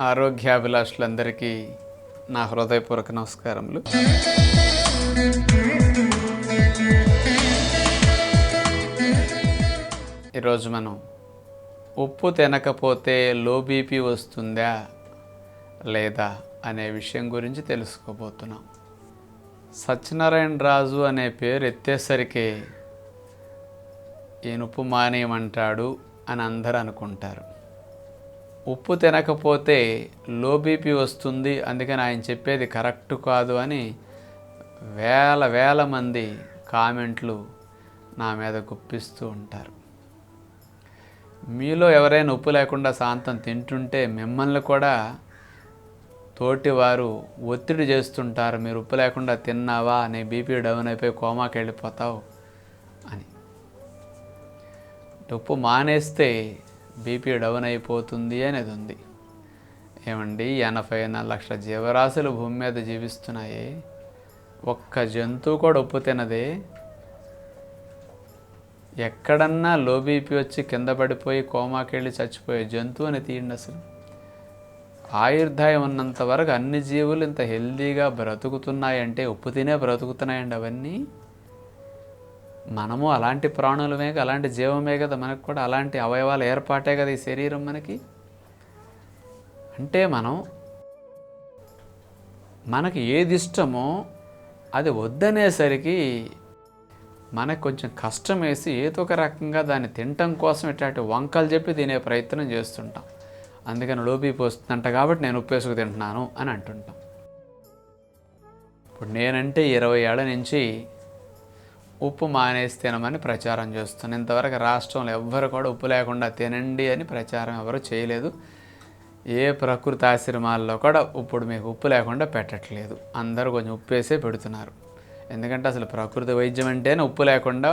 ఆరోగ్యాభిలాషులందరికీ నా హృదయపూర్వక నమస్కారములు. ఈరోజు మనం ఉప్పు తినకపోతే లో బీపీ వస్తుందా లేదా అనే విషయం గురించి తెలుసుకోబోతున్నాం. సత్యనారాయణ రాజు అనే పేరు ఎత్తేసరికి ఈయన ఉప్పు మానేయమంటాడు అని అందరూ అనుకుంటారు. ఉప్పు తినకపోతే లో బీపీ వస్తుంది, అందుకని ఆయన చెప్పేది కరెక్ట్ కాదు అని వేల మంది కామెంట్లు నా మీద గుప్పిస్తూ ఉంటారు. మీలో ఎవరైనా ఉప్పు లేకుండా శాంతం తింటుంటే మిమ్మల్ని కూడా తోటివారు ఒత్తిడి చేస్తుంటారు, మీరు ఉప్పు లేకుండా తిన్నావా, నీ బీపీ డౌన్ అయిపోయి కోమాకి వెళ్ళిపోతావు అని. ఉప్పు మానేస్తే బీపీ డౌన్ అయిపోతుంది అనేది ఉంది. ఏమండి, 84 లక్షల జీవరాశులు భూమి మీద జీవిస్తున్నాయి, ఒక్క జంతువు కూడా ఉప్పు తినదే. ఎక్కడన్నా లో బీపీ వచ్చి కింద పడిపోయి కోమాకి వెళ్ళి చచ్చిపోయే జంతువుని తీయండి. అసలు ఆయుర్దాయం ఉన్నంత వరకు అన్ని జీవులు ఇంత హెల్దీగా బ్రతుకుతున్నాయంటే ఉప్పు తినే బ్రతుకుతున్నాయండి అవన్నీ. మనము అలాంటి ప్రాణులమే, అలాంటి జీవమే కదా, మనకు కూడా అలాంటి అవయవాలు ఏర్పాటే కదా ఈ శరీరం మనకి. అంటే మనకి ఏది ఇష్టమో అది వద్దనేసరికి మనకు కొంచెం కష్టం వేసి ఏదో ఒక రకంగా దాన్ని తినటం కోసం ఇట్లాంటి వంకలు చెప్పి తినే ప్రయత్నం చేస్తుంటాం. అందుకని లో బీపీ వస్తుందంట కాబట్టి నేను ఉప్పు వేసుకు తింటున్నాను అని అంటుంటాం. ఇప్పుడు నేనంటే 20 ఏళ్ల నుంచి ఉప్పు మానేసి తినమని ప్రచారం చేస్తున్నాను. ఇంతవరకు రాష్ట్రంలో ఎవ్వరు కూడా ఉప్పు లేకుండా తినండి అని ప్రచారం ఎవరు చేయలేదు. ఏ ప్రకృతి ఆశ్రమాల్లో కూడా ఇప్పుడు మీకు ఉప్పు లేకుండా పెట్టట్లేదు. అందరూ కొంచెం ఉప్పు వేసే పెడుతున్నారు. ఎందుకంటే అసలు ప్రకృతి వైద్యం అంటేనే ఉప్పు లేకుండా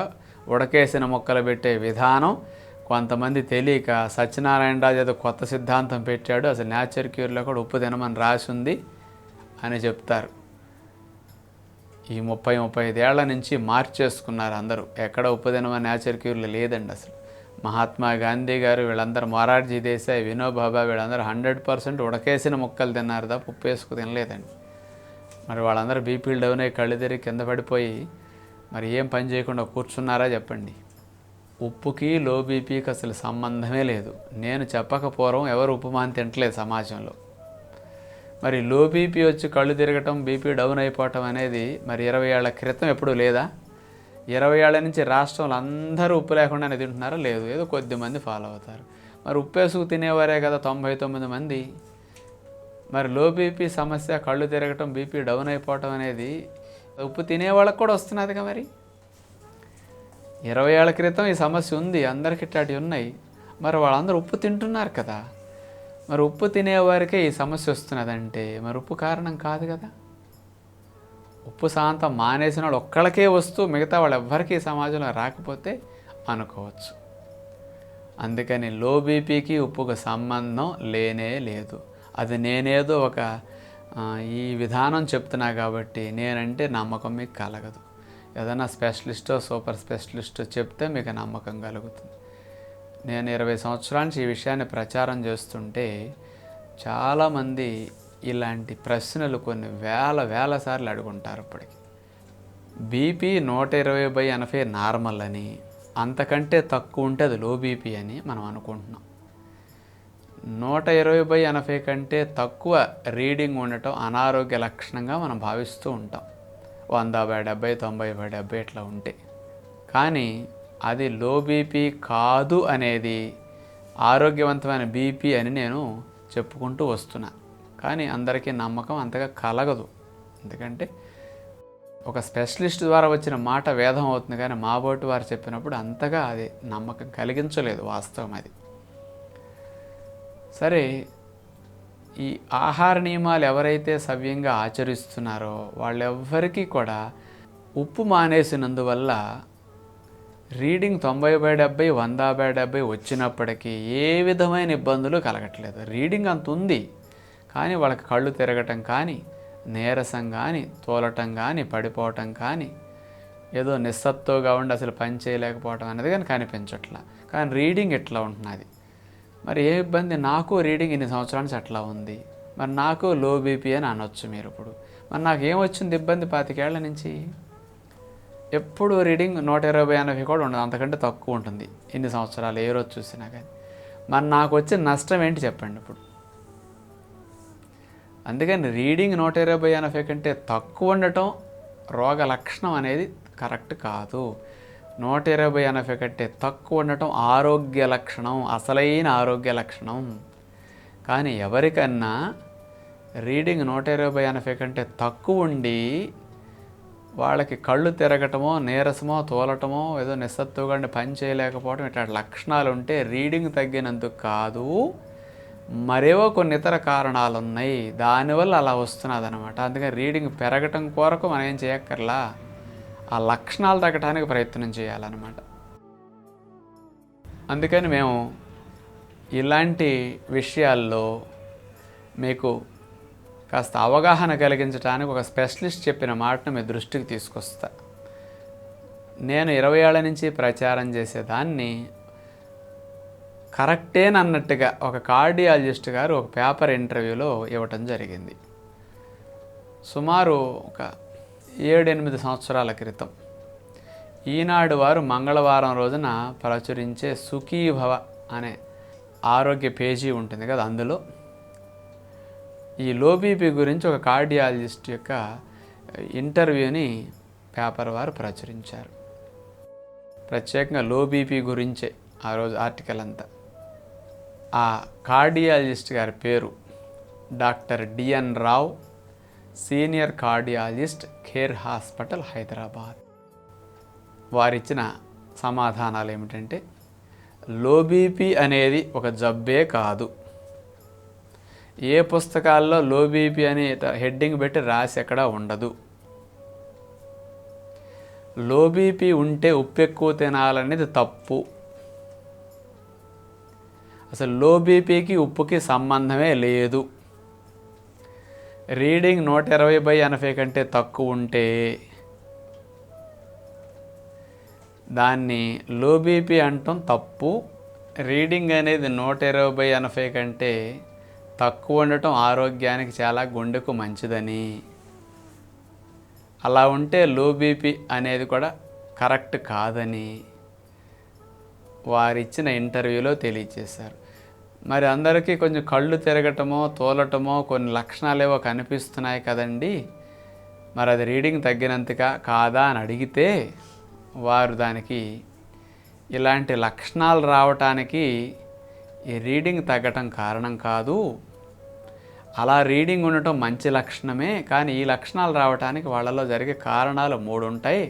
ఉడకేసిన ముక్కలు పెట్టే విధానం. కొంతమంది తెలియక సత్యనారాయణ రాజు ఏదో కొత్త సిద్ధాంతం పెట్టాడు, అసలు నేచర్ క్యూర్లో కూడా ఉప్పు తినమని రాసి ఉంది అని చెప్తారు. ఈ 30-35 ఏళ్ల నుంచి మార్చేసుకున్నారు అందరూ. ఎక్కడ ఉప్పు తినమని నేచర్ క్యూర్లు లేదండి అసలు. మహాత్మా గాంధీ గారు వీళ్ళందరూ, మొరార్జీ దేశాయ్, వినోబాబా వీళ్ళందరూ 100% ఉడకేసిన ముక్కలు తిన్నారు తప్ప ఉప్పు వేసుకు తినలేదండి. మరి వాళ్ళందరూ బీపీలు డౌన్ అయ్యి కళ్ళు తిరిగి కింద పడిపోయి మరి ఏం పని చేయకుండా కూర్చున్నారా చెప్పండి. ఉప్పుకి లో బీపీకి అసలు సంబంధమే లేదు. నేను చెప్పక పూర్వం ఎవరు ఉప్పు మాని తింటలేదు సమాజంలో. మరి లో బీపీ వచ్చి కళ్ళు తిరగటం, బీపీ డౌన్ అయిపోవటం అనేది మరి 20 ఏళ్ల క్రితం ఎప్పుడూ లేదా? 20 ఏళ్ల నుంచి రాష్ట్రంలో అందరూ ఉప్పు లేకుండానే తింటున్నారా? లేదు, ఏదో కొద్దిమంది ఫాలో అవుతారు. మరి ఉప్పు వేసుకు తినేవారే కదా 99 మంది. మరి లో బీపీ సమస్య, కళ్ళు తిరగటం, బీపీ డౌన్ అయిపోవటం అనేది ఉప్పు తినేవాళ్ళకి కూడా వస్తున్నదిగా. మరి 20 ఏళ్ల క్రితం ఈ సమస్య ఉంది, అందరికి ఇట్లాంటివి ఉన్నాయి. మరి వాళ్ళందరూ ఉప్పు తింటున్నారు కదా. మరి ఉప్పు తినేవారికే ఈ సమస్య వస్తున్నదంటే మరి ఉప్పు కారణం కాదు కదా. ఉప్పు శాంతం మానేసిన వాళ్ళు ఒక్కళ్ళకే వస్తూ మిగతా వాళ్ళు ఎవ్వరికీ సమాజంలో రాకపోతే అనుకోవచ్చు. అందుకని లో బీపీకి ఉప్పుకు సంబంధం లేనే లేదు. అది నేనేదో ఒక ఈ విధానం చెప్తున్నా కాబట్టి నేనంటే నమ్మకం మీకు కలగదు. ఏదైనా స్పెషలిస్టో సూపర్ స్పెషలిస్టో చెప్తే మీకు నమ్మకం కలుగుతుంది. నేను 20 సంవత్సరాల నుంచి ఈ విషయాన్ని ప్రచారం చేస్తుంటే చాలామంది ఇలాంటి ప్రశ్నలు కొన్ని వేల సార్లు అడుగుంటారు. ఇప్పటికి బీపీ 120/80 నార్మల్ అని, అంతకంటే తక్కువ ఉంటే అది లో బీపీ అని మనం అనుకుంటున్నాం. 120/80 కంటే తక్కువ రీడింగ్ ఉండటం అనారోగ్య లక్షణంగా మనం భావిస్తూ ఉంటాం. 100/70, 90/70 ఇట్లా ఉంటే. కానీ అది లో బీపీ కాదు అనేది ఆరోగ్యవంతమైన బీపీ అని నేను చెప్పుకుంటూ వస్తున్నా. కానీ అందరికీ నమ్మకం అంతగా కలగదు. ఎందుకంటే ఒక స్పెషలిస్ట్ ద్వారా వచ్చిన మాట వేదం అవుతుంది, కానీ మా బోటి వారు చెప్పినప్పుడు అంతగా అది నమ్మకం కలిగించలేదు. వాస్తవం అది. సరే, ఈ ఆహార నియమాలు ఎవరైతే సవ్యంగా ఆచరిస్తున్నారో వాళ్ళెవ్వరికీ కూడా ఉప్పు మానేసినందువల్ల రీడింగ్ 90/70, 100/70 వచ్చినప్పటికీ ఏ విధమైన ఇబ్బందులు కలగట్లేదు. రీడింగ్ అంత ఉంది, కానీ వాళ్ళకి కళ్ళు తిరగటం కానీ, నీరసం కానీ, తోలటం కానీ, పడిపోవటం కానీ ఏదో నిస్సత్తుగా ఉండి అసలు పని చేయలేకపోవడం అనేది కానీ కనిపించట్లా. కానీ రీడింగ్ ఎట్లా ఉంటున్నది. మరి ఏ ఇబ్బంది, నాకు రీడింగ్ ఇన్ని సంవత్సరాల నుంచి అట్లా ఉంది, మరి నాకు లో బీపీ అని అనొచ్చు మీరు ఇప్పుడు. మరి నాకేమొచ్చింది ఇబ్బంది 25 ఏళ్ల నుంచి? ఎప్పుడు రీడింగ్ 120-180 కూడా ఉండదు, అంతకంటే తక్కువ ఉంటుంది ఇన్ని సంవత్సరాలు ఏ రోజు చూసినా కానీ. మరి నాకు వచ్చిన నష్టం ఏంటి చెప్పండి ఇప్పుడు? అందుకని రీడింగ్ 120-180 కంటే తక్కువ ఉండటం రోగ లక్షణం అనేది కరెక్ట్ కాదు. 120-180 కంటే తక్కువ ఉండటం ఆరోగ్య లక్షణం, అసలైన ఆరోగ్య లక్షణం. కానీ ఎవరికన్నా రీడింగ్ 120-180 కంటే తక్కువ ఉండి వాళ్ళకి కళ్ళు తిరగటమో, నీరసమో, తోలటమో, ఏదో నిస్సత్తుగా పని చేయలేకపోవడం ఇట్లాంటి లక్షణాలు ఉంటే రీడింగ్ తగ్గినందుకు కాదు, మరేవో కొన్ని ఇతర కారణాలు ఉన్నాయి, దానివల్ల అలా వస్తున్నది అనమాట. అందుకని రీడింగ్ పెరగటం కొరకు మనం ఏం చేయక్కర్లా, ఆ లక్షణాలు తగ్గటానికి ప్రయత్నం చేయాలన్నమాట. అందుకని మేము ఇలాంటి విషయాల్లో మీకు కాస్త అవగాహన కలిగించడానికి ఒక స్పెషలిస్ట్ చెప్పిన మాటను మీ దృష్టికి తీసుకొస్తా. నేను 20 ఏళ్ల నుంచి ప్రచారం చేసేదాన్ని కరెక్టేనన్నట్టుగా ఒక కార్డియాలజిస్ట్ గారు ఒక పేపర్ ఇంటర్వ్యూలో ఇవ్వటం జరిగింది. సుమారు ఒక 7-8 సంవత్సరాల క్రితం ఈనాడు వారు మంగళవారం రోజున ప్రచురించే సుఖీభవ అనే ఆరోగ్య పేజీ ఉంటుంది కదా, అందులో ఈ లో బీపీ గురించి ఒక కార్డియాలజిస్ట్ యొక్క ఇంటర్వ్యూని పేపర్ వారు ప్రచురించారు. ప్రత్యేకంగా లో బీపీ గురించే ఆ రోజు ఆర్టికల్ అంతా. ఆ కార్డియాలజిస్ట్ గారి పేరు doctor D N Rao, senior cardiologist, care hospital, Hyderabad. వారిచ్చిన సమాధానాలు ఏమిటంటే, లో బీపీ అనేది ఒక జబ్బే కాదు. ఏ పుస్తకాల్లో లో బీపీ అని హెడ్డింగ్ పెట్టి రాసి ఎక్కడా ఉండదు. లో బీపీ ఉంటే ఉప్పు ఎక్కువ తినాలనేది తప్పు. అసలు లో బీపీకి ఉప్పుకి సంబంధమే లేదు. రీడింగ్ 120/80 కంటే తక్కువ ఉంటే దాన్ని లో బీపీ అంటాం తప్పు. రీడింగ్ అనేది 120/80 కంటే తక్కువ ఉండటం ఆరోగ్యానికి చాలా, గుండెకు మంచిదని, అలా ఉంటే లో బీపీ అనేది కూడా కరెక్ట్ కాదని వారిచ్చిన ఇంటర్వ్యూలో తెలియజేశారు. మరి అందరికీ కొంచెం కళ్ళు తిరగటమో, తోలటమో, కొన్ని లక్షణాలు ఏవో కనిపిస్తున్నాయి కదండి, మరి అది రీడింగ్ తగ్గినంతగా కాదా అని అడిగితే వారు దానికి ఇలాంటి లక్షణాలు రావటానికి ఈ రీడింగ్ తగ్గటం కారణం కాదు, అలా రీడింగ్ ఉండటం మంచి లక్షణమే, కానీ ఈ లక్షణాలు రావటానికి వాళ్ళలో జరిగే కారణాలు 3 ఉంటాయి.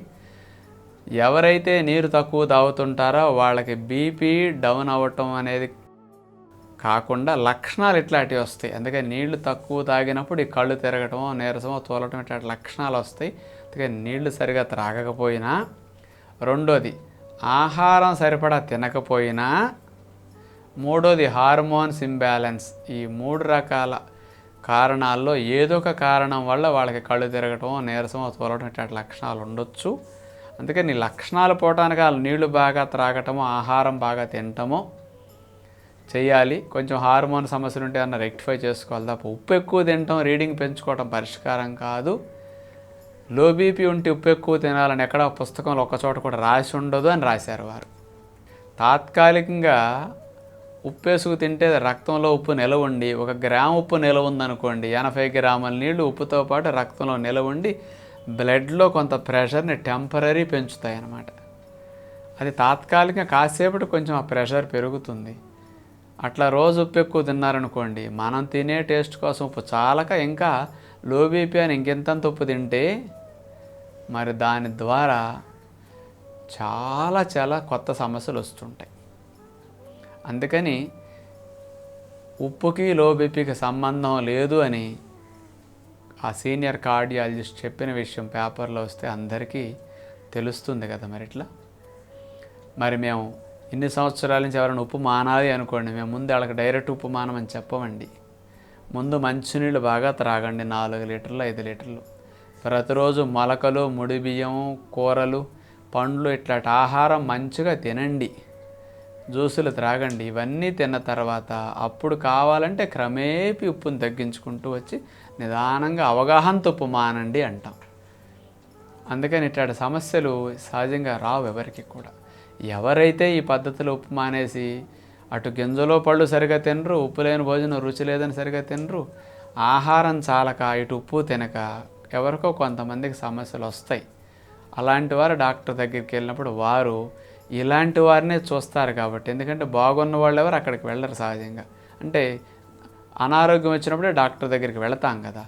ఎవరైతే నీరు తక్కువ తాగుతుంటారో వాళ్ళకి బీపీ డౌన్ అవ్వటం అనేది కాకుండా లక్షణాలు ఇట్లాంటివి వస్తాయి. అందుకని నీళ్లు తక్కువ తాగినప్పుడు ఈ కళ్ళు తిరగటమో, నీరసమో, తోలటం ఇట్లాంటి లక్షణాలు వస్తాయి. అందుకని నీళ్లు సరిగా త్రాగకపోయినా, రెండోది ఆహారం సరిపడా తినకపోయినా, మూడోది హార్మోన్స్ ఇంబ్యాలెన్స్, ఈ 3 రకాల కారణాల్లో ఏదో ఒక కారణం వల్ల వాళ్ళకి కళ్ళు తిరగటమో, నీరసమో, తోలటం ఇట్లాంటి లక్షణాలు ఉండొచ్చు. అందుకని లక్షణాలు పోవటానికి వాళ్ళు నీళ్లు బాగా త్రాగటమో, ఆహారం బాగా తినటమో చేయాలి. కొంచెం హార్మోన్ సమస్యలు ఉంటే అన్న రెక్టిఫై చేసుకోవాలి తప్ప ఉప్పు ఎక్కువ తినటం, రీడింగ్ పెంచుకోవటం పరిష్కారం కాదు. లో బీపీ ఉంటే ఉప్పు ఎక్కువ తినాలని ఎక్కడ పుస్తకంలో ఒక్కచోట కూడా రాసి ఉండదు అని రాశారు వారు. తాత్కాలికంగా ఉప్పు వేసుకు తింటే రక్తంలో ఉప్పు నిలవ ఉండి, 1 గ్రాము ఉప్పు నిలవ ఉందనుకోండి, 80 గ్రాముల నీళ్లు ఉప్పుతో పాటు రక్తంలో నిలవ ఉండి బ్లడ్లో కొంత ప్రెషర్ని టెంపరీ పెంచుతాయి అన్నమాట. అది తాత్కాలికంగా కాసేపటి కొంచెం ఆ ప్రెషర్ పెరుగుతుంది. అట్లా రోజు ఉప్పు ఎక్కువ తిన్నారనుకోండి, మనం తినే టేస్ట్ కోసం ఉప్పు చాలక ఇంకా లో బీపీ అని ఇంకెంతంత ఉప్పు తింటే మరి దాని ద్వారా చాలా కొత్త సమస్యలు వస్తుంటాయి. అందుకని ఉప్పుకి లో బీపీకి సంబంధం లేదు అని ఆ సీనియర్ కార్డియాలజిస్ట్ చెప్పిన విషయం పేపర్లో వస్తే అందరికీ తెలుస్తుంది కదా. మరి ఇట్లా మరి మేము ఇన్ని సంవత్సరాల నుంచి ఎవరైనా ఉప్పు మానాలి అనుకోండి, మేము ముందు వాళ్ళకి డైరెక్ట్ ఉప్పు మానమని చెప్పమండి. ముందు మంచినీళ్ళు బాగా త్రాగండి, 4 లీటర్లు 5 లీటర్లు ప్రతిరోజు. మొలకలు, ముడి బియ్యం, కూరలు పండ్లు ఇట్లాంటి ఆహారం మంచిగా తినండి, జ్యూసులు త్రాగండి. ఇవన్నీ తిన్న తర్వాత అప్పుడు కావాలంటే క్రమేపీ ఉప్పును తగ్గించుకుంటూ వచ్చి నిదానంగా అవగాహనతో ఉప్పు మానండి అంటాం. అందుకని ఇట్లాంటి సమస్యలు సహజంగా రావు ఎవరికి కూడా. ఎవరైతే ఈ పద్ధతిలో ఉప్పు మానేసి అటు గింజలో పళ్ళు సరిగా తినరు, ఉప్పు లేని భోజనం రుచి లేదని సరిగా తినరు, ఆహారం చాలక ఇటు ఉప్పు తినక ఎవరికో కొంతమందికి సమస్యలు వస్తాయి. అలాంటి వారు డాక్టర్ దగ్గరికి వెళ్ళినప్పుడు వారు ఇలాంటి వారినే చూస్తారు కాబట్టి, ఎందుకంటే బాగున్న వాళ్ళు ఎవరు అక్కడికి వెళ్ళరు సహజంగా. అంటే అనారోగ్యం వచ్చినప్పుడే డాక్టర్ దగ్గరికి వెళతాం కదా,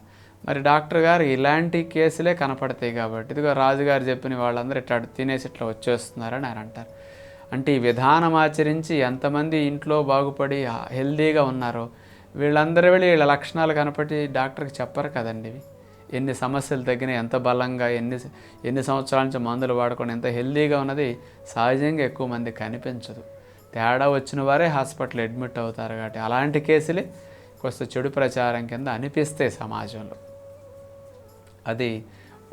మరి డాక్టర్ గారు ఇలాంటి కేసులే కనపడతాయి కాబట్టి ఇదిగో రాజుగారు చెప్పిన వాళ్ళందరూ ఇట్లా తినేసి ఇట్లా వచ్చేస్తున్నారని ఆయన అంటారు. అంటే ఈ విధానం ఆచరించి ఎంతమంది ఇంట్లో బాగుపడి హెల్దీగా ఉన్నారో వీళ్ళందరూ వెళ్ళి వీళ్ళ లక్షణాలు కనపడి డాక్టర్కి చెప్పరు కదండి. ఇవి ఎన్ని సమస్యలు తగ్గినాయి, ఎంత బలంగా ఎన్ని సంవత్సరాల నుంచి మందులు వాడుకొని ఎంత హెల్దీగా ఉన్నది సహజంగా ఎక్కువ మంది కనిపించదు. తేడా వచ్చిన వారే హాస్పిటల్ అడ్మిట్ అవుతారు. కాబట్టి అలాంటి కేసులే కొంత చెడు ప్రచారం కింద అనిపిస్తే సమాజంలో, అది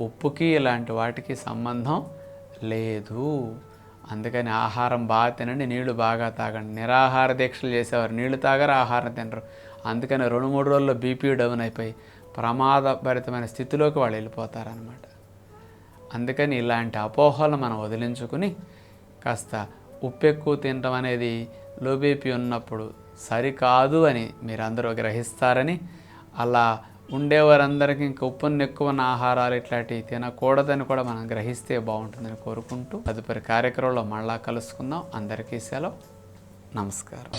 ఉప్పుకి ఇలాంటి వాటికి సంబంధం లేదు. అందుకని ఆహారం బాగా తినండి, నీళ్లు బాగా తాగండి. నిరాహార దీక్షలు చేసేవారు నీళ్లు తాగరు, ఆహారం తినరు. అందుకని 2-3 రోజుల్లో బీపీ డౌన్ అయిపోయి ప్రమాదభరితమైన స్థితిలోకి వాళ్ళు వెళ్ళిపోతారనమాట. అందుకని ఇలాంటి అపోహలను మనం వదిలించుకుని కాస్త ఉప్పు ఎక్కువ తినడం అనేది లో బీపీ ఉన్నప్పుడు సరికాదు అని మీరందరూ గ్రహిస్తారని, అలా ఉండేవారందరికీ ఇంక ఉప్పును ఎక్కువ ఆహారాలు ఇట్లాంటివి తినకూడదని కూడా మనం గ్రహిస్తే బాగుంటుందని కోరుకుంటూ తదుపరి కార్యక్రమంలో మళ్ళా కలుసుకుందాం. అందరికీ సెలవు. నమస్కారం.